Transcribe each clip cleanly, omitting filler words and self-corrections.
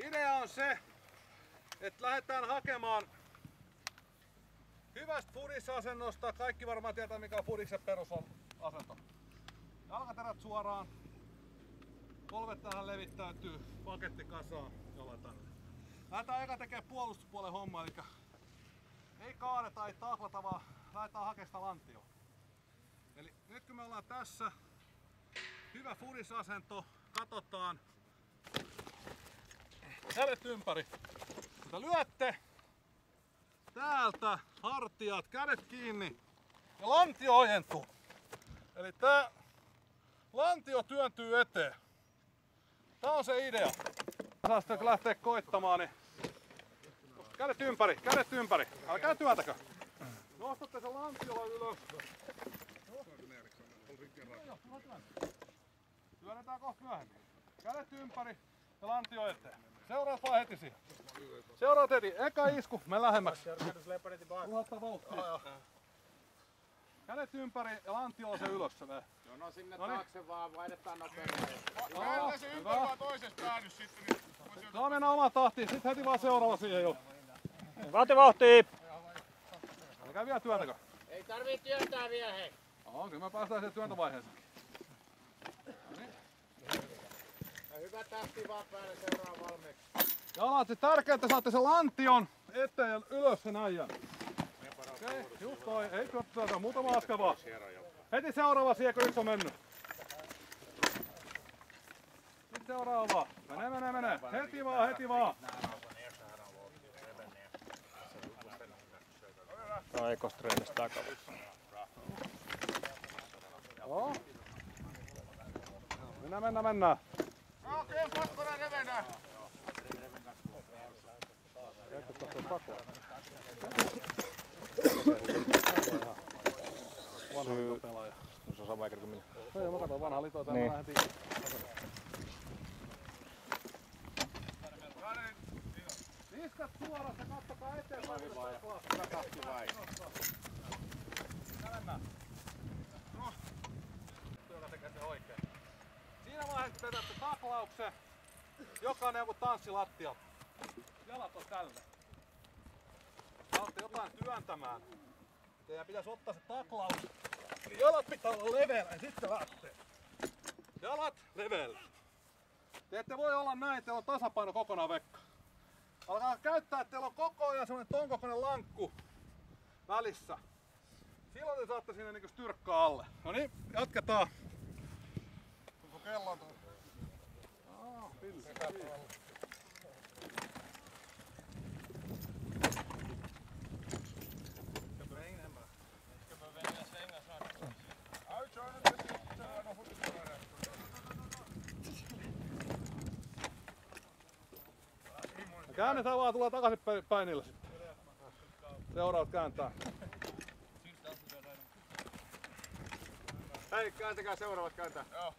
idea on se, että lähdetään hakemaan hyvästä fudis-asennosta. Kaikki varmaan tietää mikä on fudiksen perusasento. Jalkaterät suoraan. Polvet tähän levittäytyy paketti kasaan jollain tänne. Lähdetään eka tekee puolustuspuolen homma, eli ei kaadeta, ei taklata, vaan lähdetään hakemaan sitä lantioa. Eli nyt kun me ollaan tässä, hyvä fudisasento, katsotaan kädet ympäri. Kun te lyötte täältä hartiat, kädet kiinni ja lantio ojentuu. Eli tää lantio työntyy eteen. Tää on se idea. Saa sitten kun lähtee koittamaan, niin kädet ympäri, kädet ympäri. Älkää työntäkö. Nostatte sen lantiolla ylös. Työnnetään kohta myöhemmin. Kädet ympäri ja lantio eteen. Seuraat vaan heti siihen. Seuraat heti. Eka isku, me lähemmäksi. Uhattaa vauhtia. Kädet ympäri ja lantiolla se ylös se vee. No sinne taakse vaan, vaihdetaan nopeasti. Käännetään se ympäri vaan toisesta päädyssä sitten. Saa mennä omaan tahtiin, sit heti vaan seuraava siihen jo. Vauhtia! Älkää vielä työntäkö. Ei tarvii työntää vielä hei. Kyllä me päästään siihen työntävaiheeseen. Ja hyvä tähti vaan päälle seuraa valmiiksi. Jalat, se tärkeää, että saatte sen lantion eteen ja ylös sen äijän. Okei, just toi. Ei työtä, muutama askel vaan. Heti seuraava siihen, kun yksi on mennyt. Sitten seuraava. Mene. Heti vaan. No ekostreenistä takavuus. Joo. Mennään. Okei, pakkonen revenää. Eikö tossa ole pakoa? Vanha litopelaaja. Se on sama vaikea kuin minä. Ei, mä katson vanha lito täällä heti. Niskat suorassa ja katsokaa eteenpäin. Hyvä tahti vai. Mennään. No. Joka tekee se oikein. Siinä vaiheessa kun teetätte taklauksen, jokainen joku tanssi lattialta. Jalat on tälle. Saatte jotain työntämään. Teidän pitäisi ottaa se taklaus. Eli jalat pitää olla leveällä ja sitten lähtee. Jalat leveällä. Te ette voi olla näin, teillä on tasapaino kokonaan vekka. Alkaa käyttää, että teillä on koko ajan semmonen ton kokoinen lankku välissä. Silloin te saatte sinne niinku styrkkaa alle. No niin, jatketaan. Koko kello on tullut. Pilsi. Käännetään vaan, tulee takaisin päinillä sitten. Seuraavat kääntää. Hei, kääntäkää seuraavat kääntää. Joo.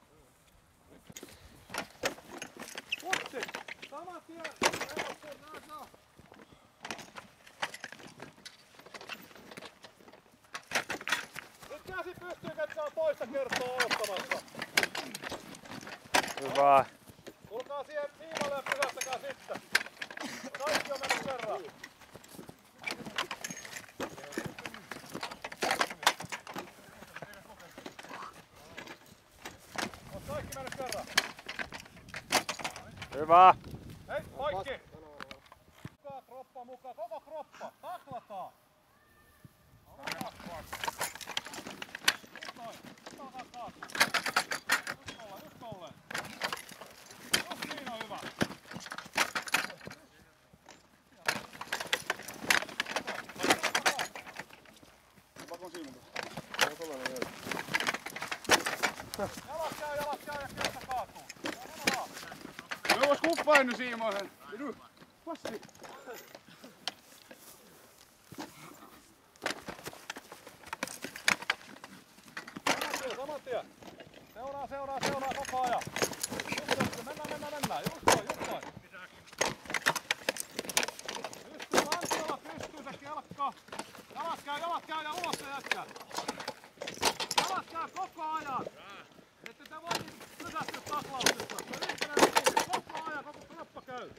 Putsi! Saman tien! Nyt käsi pystyy, ketkä on toista kertaa ottamassa. Hyvä. Tulkaa siihen viivalle ja pysähtäkää sitten. Kaikki on mennyt kerran. On kaikki mennyt kerran. Hyvä. Hei, kaikki! Mukaan kroppa mukaan, koko kroppa. Taklataan. Just noin. Nyt alkaa kaatua. Just tolleen. Just niin on hyvä. Pakon siimun. Jalat käy ja kiertä kaatuu. Mennä vaan. Me vois kuppainu siimoisen. Passi. Saman tien. Seuraa koko ajan. Mennään. Just noin. Pystyy lantiolla, pystyy se kelkka. Jalat käy ja ulos se jätkää. Jalat käy koko ajan. Ette te voi pysähtyä taklauksesta. Se liikkeelle koko ajan, koko kroppa käy.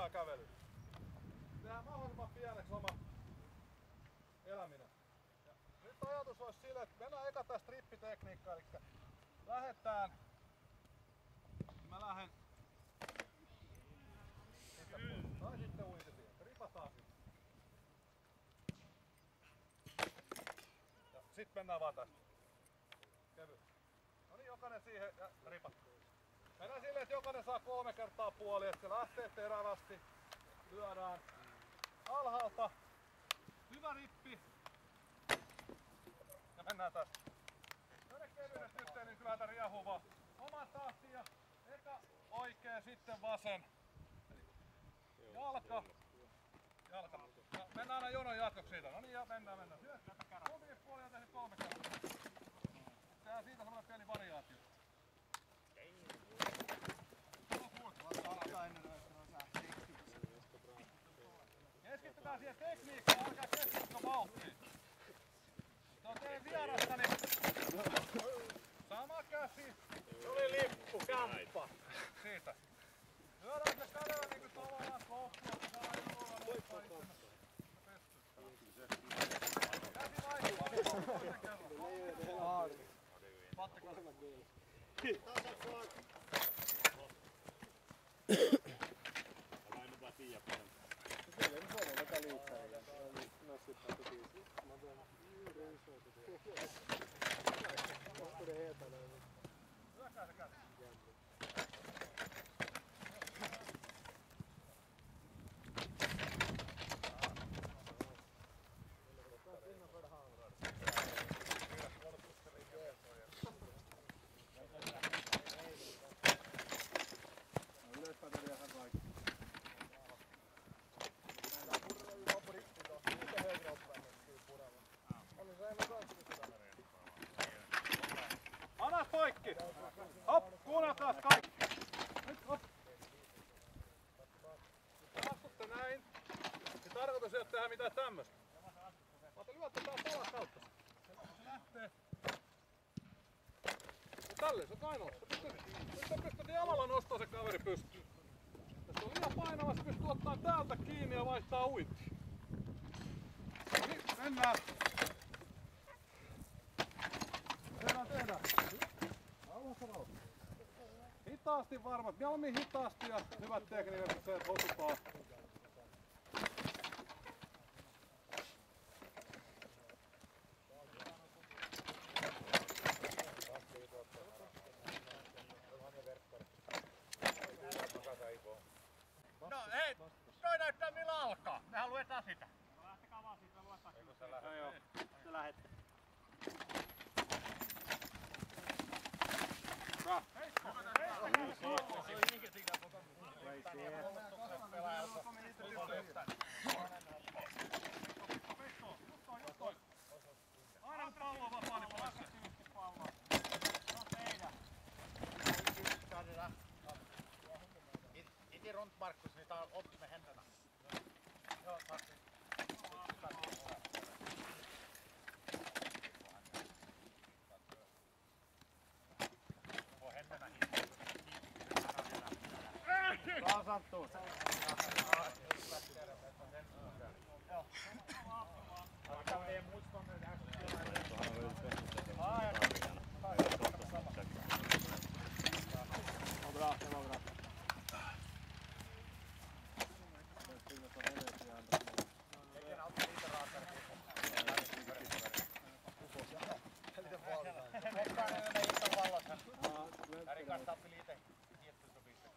tää kävely. Tehdään mahdollisimman pieneksi oma eläminen. Ja nyt ajatus olisi sille, että mennään eka tää strippitekniikkaa, eli lähdetään. Mä lähden. Tai sitten uintitie. Ripataan sitten. Ja sit mennään vaan tästä. Kevyt. No niin, jokainen siihen ja ripat. Mennään silleen, että jokainen saa 3 kertaa puoli, että se lähtee terävästi. Lyödään alhaalta. Hyvä rippi. Ja mennään tästä. Tänne kevyenet nyt, niin kyllä tää riehuu vaan. Oman tahtiin ja eka oikein, sitten vasen. Jalka. Jalka. Ja mennään aina jonon jatkoksi siitä. No niin, ja mennään. Kovin puoli on tehnyt 3 kertaa. Tää siitä semmoinen pieni variaatio. Keskittykää siihen tekniikkaan, älkää keskittykö vauhtiin. Se on teidän vierasta, niin sama käsi. Tuli lippu, kamppa. Siitä. Lyödään se kädellä niinku tavallaan kohtuun, että saadaan jollain nostaa itsemme. Käsi vaihtuu toisen kerran. Pattekaa. Lyökää se käsi. Anas poikki! Hop, kuunnelkaas kaikki! Nyt hop! Astutte näin. Se tarkoitus ei oo tehdä mitään tämmöstä. Vaan lyötte tää palas kautta. Se lähtee. Tälleen se on ainoa. Nyt pystyt jalalla nostaa se kaveri pystyyn. Jos on liian painava, se pystyy ottaa täältä kiinni ja vaihtaa uintiin. Niin, mennään. Tehdään. Hitaasti varmat. Mieluummin hitaasti ja hyvät tekniikat, se että hosutaan. No hei, toi näyttää millä alkaa. Mehän luetaan sitä. Lähtekää vaan siitä, luetaan. Eikö sä lähdet? Joo, Te lähette. Aina kun pallo on vapaa, niin pois. Inte runt Marcus, ni tar upp med händerna. Ja, tack. Få händerna hit. Bra Santtu. Alkaa teidän motståndare där. Det var bra, det var bra. Tekee alltid lite rakare. Mekkainen ei ole vallassa. Här rikastaa lite jätteså piste.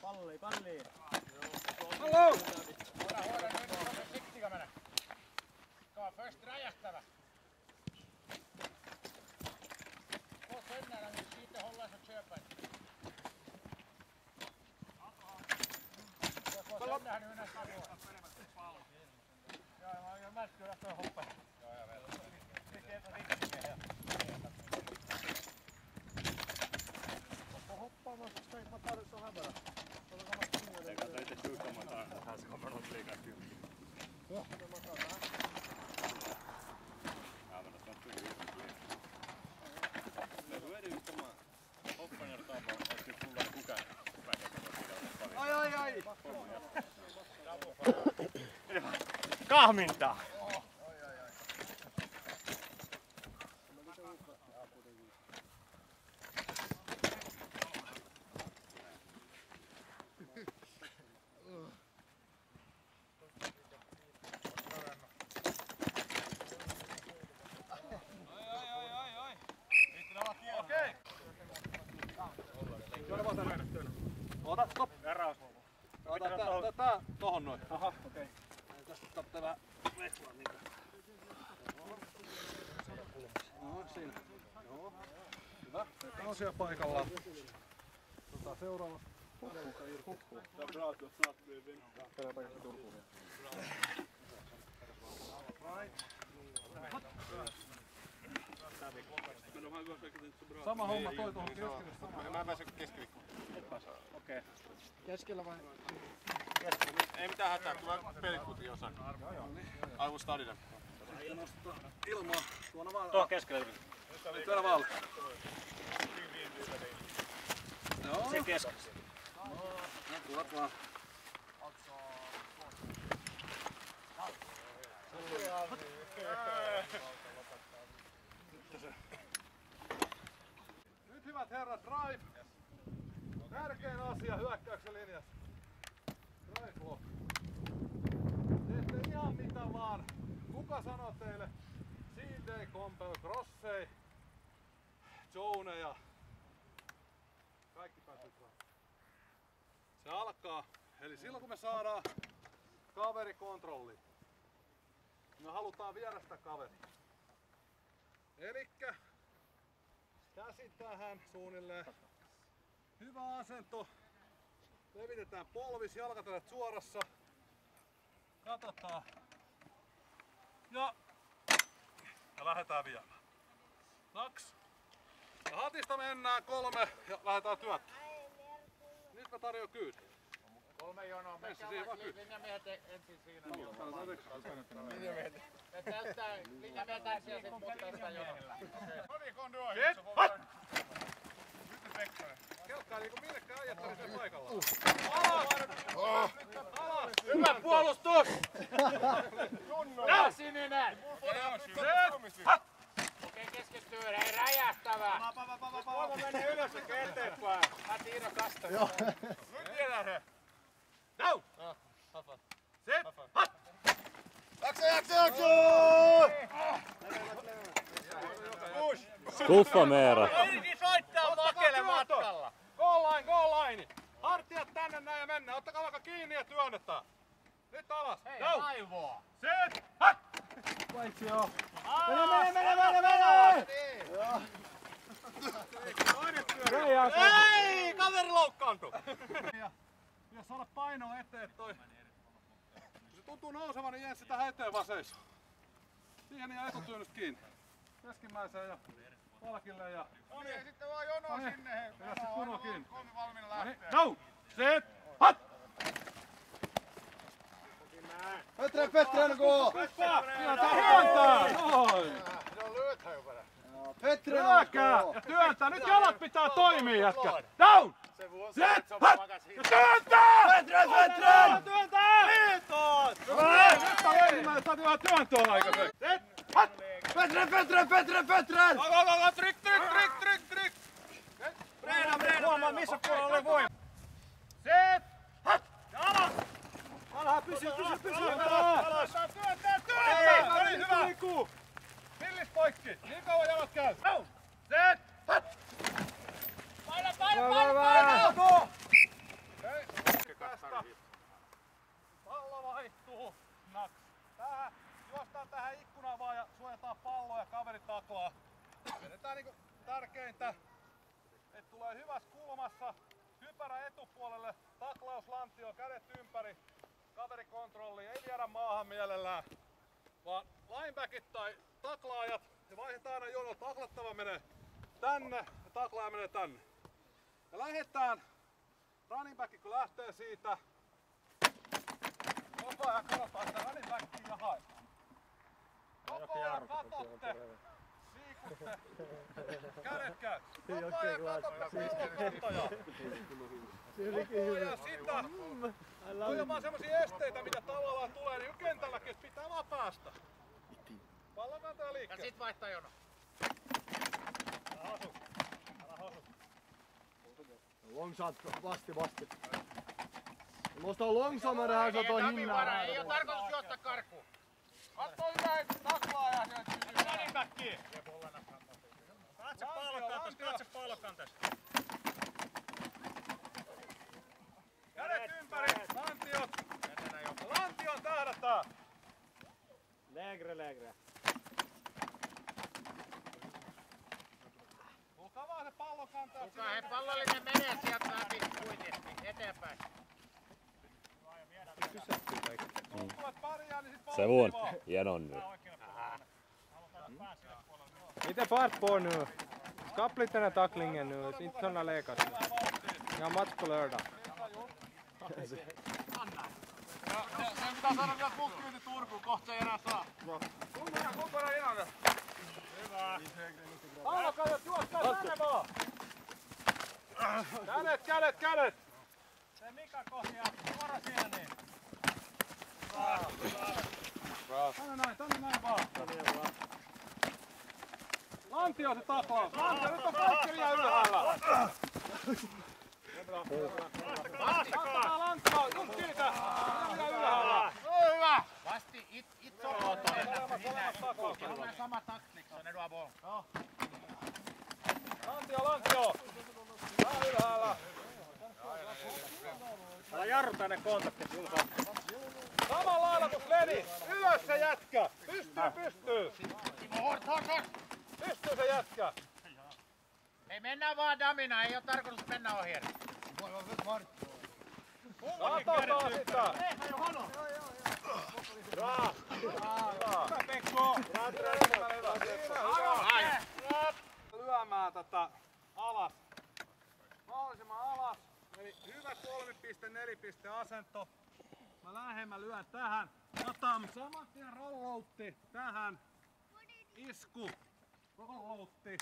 Palli, palli. Hallo! Hoida nyt, on försiktiga med det. Ska vara först räjähtävä. Få sen när han inte håller så köper. Få sen när han nu nästan går. Ja, jag märker att jag hoppar. Ja, jag vet. Det är så riktigt här. Får hoppa, man tar det så här bara. Se kato itse kuinka här ska man nog liikaa kymmin. Ja, men man tar det här. Ja, men det ska inte bli kahmintaa. Okei. Ota, stop. Ota tää tohon noin. Aha, okei. Tästä tarvitsee vähän veksua niitä. No, siinä. Joo. Hyvä. Tää on siellä paikallaan. Seuraava. Sama homma toi tuohon keskelle. Mä en pääse keskiviikkoon. Okei. Keskellä vai? Ei mitään hätää, kun mä pelit kuitenkin osaan. I will study them. Nostaa ilmaa. Tuona vaan. Tuo keskellä. Tuolla vaan. Joo. Sen keskellä. Tuot vaan. Nyt hyvät herrat, drive. Tärkein asia hyökkäyksen linjassa. Drive lock. Teette ihan mitä vaan. Kuka sanoo teille? CD, Compel, Crossey, Joneja. Kaikki pääsee vaan. Se alkaa. Eli silloin kun me saadaan kaveri kontrolliin, me halutaan viedä sitä kaveria. Elikkä käsi tähän suunnilleen. Hyvä asento. Levitetään polvis, jalkatalet suorassa. Katsotaan. Ja lähdetään viemään. Naks. Ja hatista mennään 3 ja lähdetään työttämään. Nyt mä tarjoan kyyti. 3 jonoa. Me linjamiehet ensin siinä. Linjamiehet. Me täyttää linjamiehet ensin ja sit muut täyttää jonolla. Kelkkaa niinku millekään ajatteli sen paikalla. Hyvä puolustus! Nää sininen! Okei, keskittyy. Hei, räjähtävä! Voima menee ylös ja eteenpäin. Mä Tiino kasta. Nyt viedään he. Down! Sit! Hat! Skuffa mera. Ainakin soittaa makelle matkalla. Goal line! Hartiat tänne näin ja mennään. Ottakaa vaikka kiinni ja työnnetään. Nyt alas. Hei, Down! aivoa! Sit! Hat! Paitsi joo. Mene! Ei! Kaveri loukkaantui! Pitäis saada painoa eteen toi. Kun se tuntuu nousevan, niin Jenssi tähän eteen vaan seisoo. Siihen ja etutyynystä kiinni. Keskimmäiseen ja palkille ja... No niin, sitten vaan jonoa No niin, sinne. Hei, pidä se kunnolla kiinni. Kolmi valmiina No niin, lähtee. down! Sit! Hat! Petre NK! Kyllä tää työntää! Noin! Se on lyhythän jo vielä. Petre Työkää! Ja työntää! Nyt jalat pitää toimia, jätkä! Down! Sit! Hat! Ja työntää! Työntää! Kiitos! Nyt on ensimmäinen, saatiin vähän työntöä aikaiseksi. Sit! Hat! Petre! Go! Trik! Breda. Huomaa missä puolella oli voima. Sit! Hat! Ja alas! Alhaa, pysy. Alas! Työntää! No niin, hyvä! Pillis poikki! Niin kauan jalat käy! Down! Sit! Hat! Paina! Hei! Tästä! Pallo vaihtuu! Naks! Tähän! Juostaan tähän ikkunaan vaan ja suojataan palloa ja kaveri taklaa. Vedetään niinku tärkeintä, että tulee hyvässä kulmassa, hypärä etupuolelle, taklauslantio, kädet ympäri, kaveri kontrolli, ei viedä maahan mielellään, vaan linebackit tai taklaajat, ja vaihdetaan aina jono, taklattava menee tänne ja taklaaja menee tänne. Ja lähdetään, running back kun lähtee siitä, koko ajan katsotaan sitä running backia ja haetaan. Koko ajan katsotte Kädet käy. Koko ajan kato pallonkantaja. Koko ajan sitä. Tuo vaan semmosia esteitä, mitä tavallaan tulee, niin kentälläkin pitää vaan päästä. Pallonkantaja liikkeelle. Ja sit vaihtaa jono. Long shot, vasti. Måste ha långsammare här så att de hinner. Ei oo tarkoitus juosta karkuun. Katso hyvää taklaaja sieltä pysyy. Running backiin. Katse pallonkantas. Kädet ympäri, lantiot. Lantion tähdätään. Lägre. Tulkaa vaan se pallon kantaa. Kuka he pallollinen menee sieltä läpi kuitenkin eteenpäin. Tulet pärjää, niin sit Se on hieno nyt. Lite fart på nu. Skapa lite den här tacklingen nu. Inte såna lekar. Jag har match på lördag. Sen pitää saada vielä puskyytti Turkuun, kohta se ei enää saa. Kumpana Inanen. Hyvä. Pallokajat juostaa tänne vaan. Kädet. Se Mika kohjaa suora siellä niin. Tänne näin vaan. Lantio se taklaus. Lantio, nyt on kaikki liian ylhäällä. Vastakaa Lantio, just siitä. Liian ylhäällä. Hyvä! Vasti, it solo toinen. Sama taktik, se on edua ball. Lantio. Vähän ylhäällä. Älä jarru tänne kontaktit, Julka. Samalla lailla kuin Leni. Ylös se jätkä. Pystyy. Timo Hort. Pystyy se jätkä. Hei mennään vaan damina, ei oo tarkoitus mennä ohi. Katsotaan sitä. Hyvä Pekko. Lyömään tätä alas. Mahdollisimman alas. Eli hyvä 3.4 piste asento. Mä lyön tähän. Otan saman tien rolloutti tähän. Isku. Rolloutti.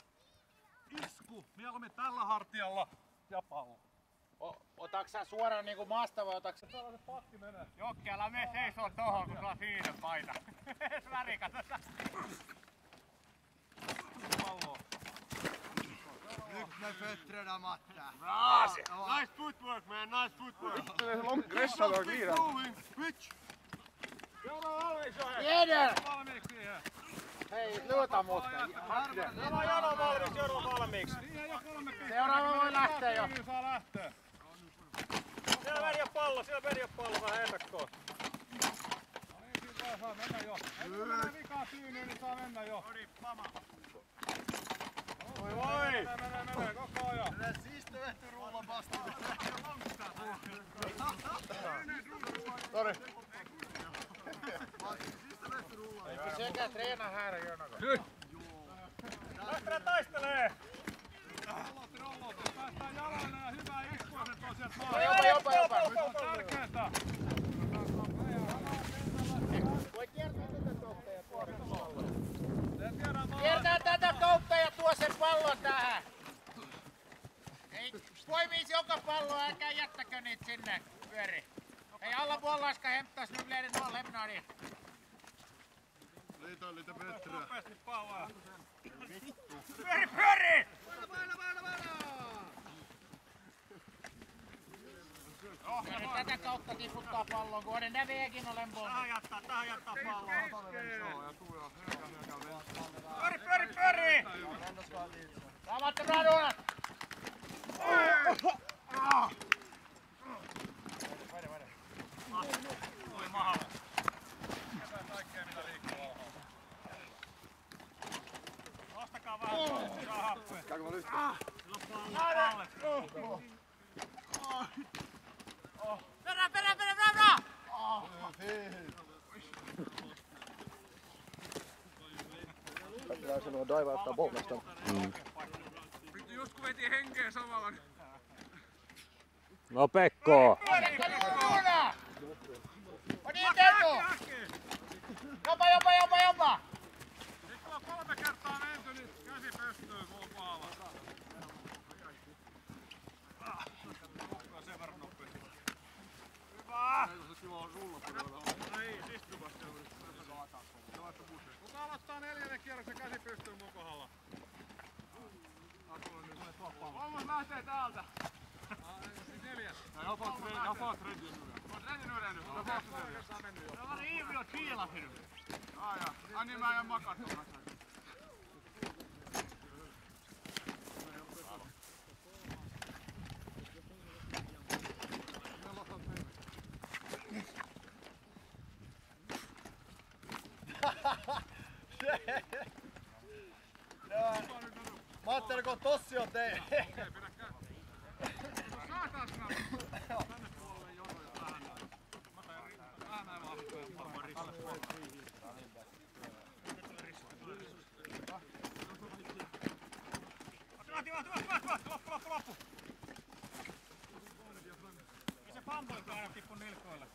Isku. Mieluummin tällä hartialla ja pallo. Otaaks sä suoraan niinku maasta vai otaaks sä? Tällaiset pakki menee. Jokki, älä mene seisoo tohon kun sulla on siinä paita. Värikä tätä. Palloa. Nyt med fötterna matta. Nice footwork man, nice footwork. Gressar och glider. Tiedä! Valmiiksi siihen. Hei, lyötä mutka. Jano valmis, Jano valmiiksi. Siihen jo 3 pistettä. Seuraava voi lähteä jo. Niin saa lähteä. Siellä veri pallo, vähän ennakkoon. No niin, siitä saa mennä jo. Ei kun menee vikaan tyynyyn, niin saa mennä jo. Voi! Menee koko ajan. Sista rullan vasta. Sekä treenaa häärä jonaka. Taistelee! Rolloutti. Päästään jalalle ja hyvää iskua se tosiaan maalle. Jopa. Se on tärkeetä. Voi kiertää tätä toutta ja tuoda pallon. Tiedään vaan. Kiertää tätä toutta ja tuo sen pallon tähän. Ei poimiisi joka pallo, älkää jättäkö niitä sinne pyöri. Hei alla bollaska hämttäis nu blir det 0 lämnar. Lite bättre. Nopeasti palloa. Pyöri! Ja nyt tätä kautta tiputtaa pallon, kun on vägin olen boll. Tähän jättää palloa. Pyöri! Saavat radunat! Oi mahalla. Jätään kaikkea mitä liikkuu alhaalla. Nostakaa vähän, saa happea. Kijk maar rustig. Perä! Pitää sanoa daivauttaa bollasta. Just kun veti henkeä samalla. No Pekko! Raduna! On niin kennu! Jopa! Nyt kun on 3 kertaa menty, niin käsi pystyy kohdalla. Sen verran nopeasti. Hyvä! Ei, istuvasti on. Kuka aloittaa 4. kierroksen käsi pystyy mun kohdalla? Kolmas lähtee täältä. Siis 4. Jag får tredje nu. Får tredje nu redan? Jag får tredje. Det var ivrig och kilat nu. Ja. Niin mä en makaa tuolla. Mä ajattelin, kun tossi on tein. Okei, pidä käy. Saataan sinä. Tänne puolelle jonoja vähän näin. Mä tain riittää vähän näin vahveen. Loppu. Ei se pampoilta aina tippu nilkoille.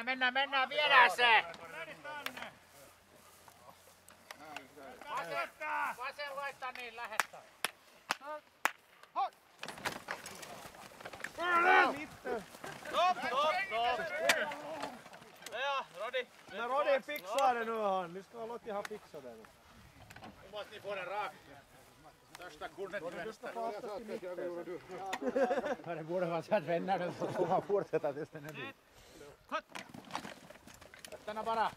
Mennään, viedään se! Vasen laittaa niin lähestä. När Rodin fixar det nu han. Vi ska låta han fixa det nu. Du måste ni få den rak. Största kurnet i vänster. Det borde vara så att vännerna så får man fortsätta tills den är dit. Tänä bara.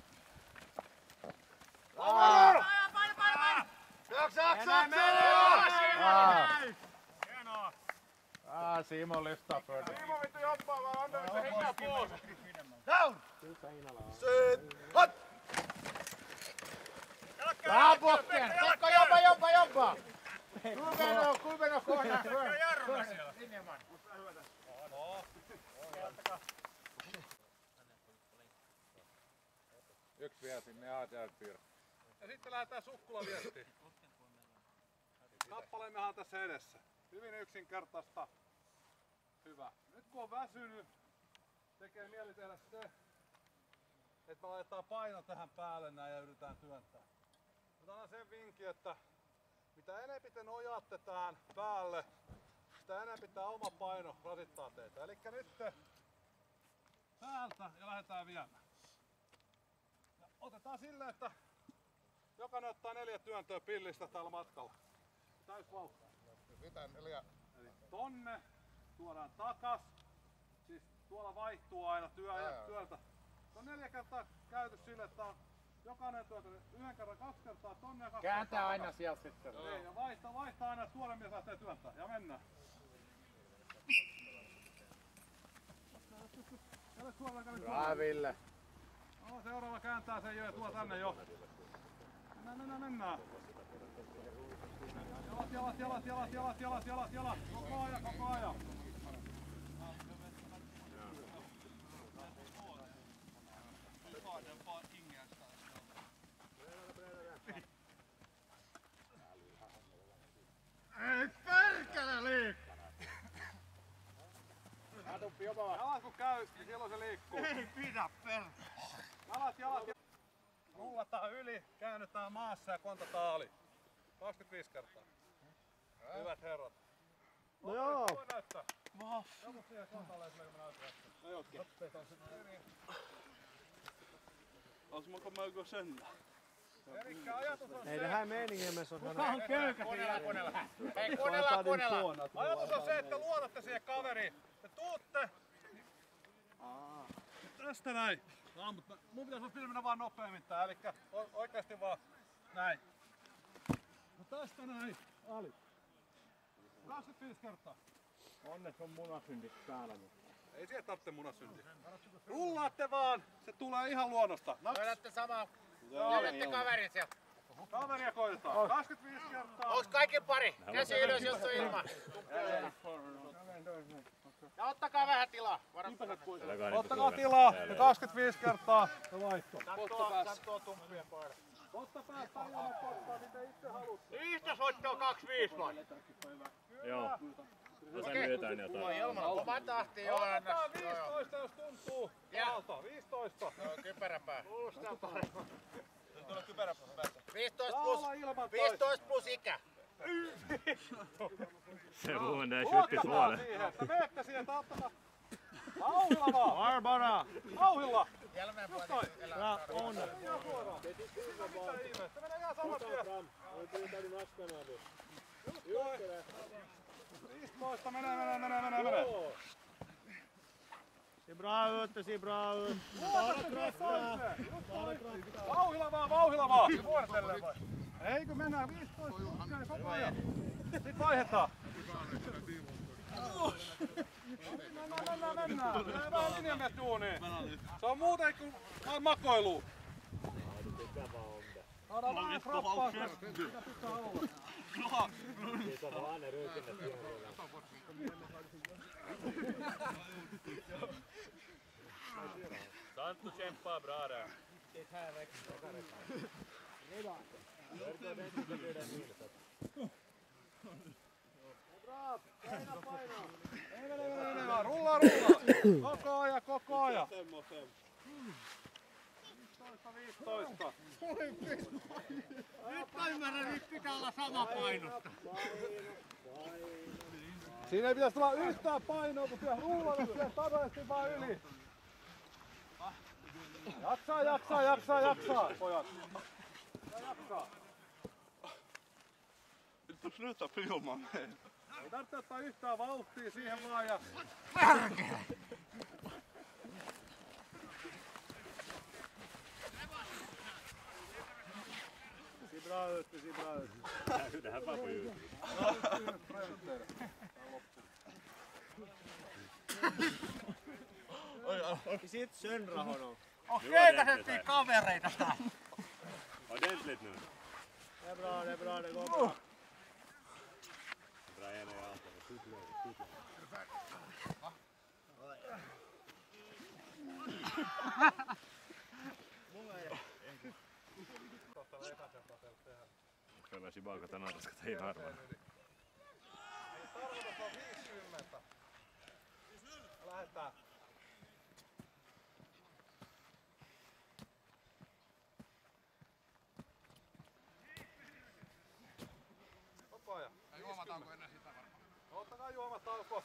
Simon lyfter för det. Simo vittu jobbaa vaan antaa se henkeä pois. Down! Sit! Hot! Bra botten! Tekko jobba! Kulveno kohdan för. Jarruna siellä. Sinneman. Yksi vielä sinne ATR-piirre. Ja sitten lähdetään sukkulaviestiin. Kappaleemmehan on tässä edessä. Hyvin yksinkertaista. Hyvä. Nyt kun on väsynyt, tekee mieli tehdä se, että me laitetaan paino tähän päälle näin ja yritetään työntää. Mutta annan sen vinkin, että mitä enemmän te nojaatte tähän päälle, sitä enemmän tämä oma paino rasittaa teitä. Elikkä nyt täältä ja lähdetään viemään. Ja otetaan silleen, että jokainen ottaa 4 työntöä pillistä täällä matkalla. Täys vauhtia. Mitä 4? Eli tonne tuodaan takas. Siis tuolla vaihtuu aina työltä. Se on 4 kertaa käyty sille, että on jokainen työtä 1 kerran, 2 kertaa tonne ja 2 Kääntää kertaa aina takas. sieltä sitten. Niin, ja vaihtaa aina, että tuolle mies lähtee työntää. Ja mennään. Käydä suoraan, käydä Bra suoraan. Ville. No, seuraava kääntää sen jo ja tuo tänne jo. Mennään. Jalat. Koko ajan. Ei perkele liikku! Jalat kun käy, niin silloin se liikkuu. Ei pidä Jalat. Rullataan yli, käännytään maassa ja kontataan ali. 25 kertaa. Hyvät herrat. No joo. Voi näyttää. Joku siihen kontalle, että me näytetään. Asmanko mä joko sen? Elikkä ajatus on Nej, se, det här är meningen med sånt här. Kuunnella. Hei, kuunnella. ajatus on se, että luotatte siihen kaveriin. Te tuutte. Tästä näin. No, mutta mun pitäisi olla mennä vaan nopeammin tää, elikkä oikeesti vaan näin. No tästä näin. Ali. 25 kertaa. Onneksi on munasyndit päällä nyt. Ei siihen tarvitse munasyntiä. Rullaatte vaan, se tulee ihan luonnosta. Löydätte samaa. Löydätte kaverin sieltä. Kaveria koitetaan. 25 kertaa. Onks kaikki pari? Käsi ylös, jos on ilma. Ja ottakaa vähän tilaa. Ottakaa tilaa ja 25 kertaa ja vaihto. Kattoo tumppien pois. Totta päästä ilman pottaa, miten itse haluatte. Yhtä soittoa 25 vai? Joo. No sen myötään jotain. Oma tahti jo anna. Otetaan 15, jos tuntuu. Alta, 15. Joo, kypäräpää. Nyt on kypärä päässä. 15 plus ikä. Se huoneen Luottakaa sytti suolen. siihen, että menette siihen, että ottakaa. Vauhilla vaan. Barbara! Vauhilla. Jälmeen Just puolella noin. elää. On! Ihan suoraan. Mitä ihmettä, menee ihan saman tien. Just noin. 15, menee. Se bra ut, det ser bra ut. Vauhilla vaan. Vuorotellen vai? Ei kun mennään 15, okei, koko ajan. Sitten vaihdetaan. Mennään. Mennään vähän linjamies duuniin. Se on muuten kuin vain makoilua. Saadaan vähän krappaa. Mitä pitää olla? Santtu tsemppaa bra där. Mene vaan. Rullaa. Koko ajan. 15. Nyt mä ymmärrän, nyt pitää olla sama painosta. Siinä ei pitäisi tulla yhtään painoa, kun siellä rullata siellä tasaisesti vaan yli. Jaksaa, pojat. Jaksaa. Nyt sluta filmaa. Ei tarvitse ottaa yhtään vauhtia siihen vaan ja... Det ser bra ut, det ser bra ut. Det här var på ljud. Sitt söndra honom. Keitäsettiin kavereita tää. Ordentligt nu. Det är bra, det går bra. Bra ena i alta. Pelasi Baukata Narskata ei harvaan. Tarkoitus on 50. Lähetään. Koko ajan. Juomataanko ennen sitä varmaan? Ottakaa juomat tauko.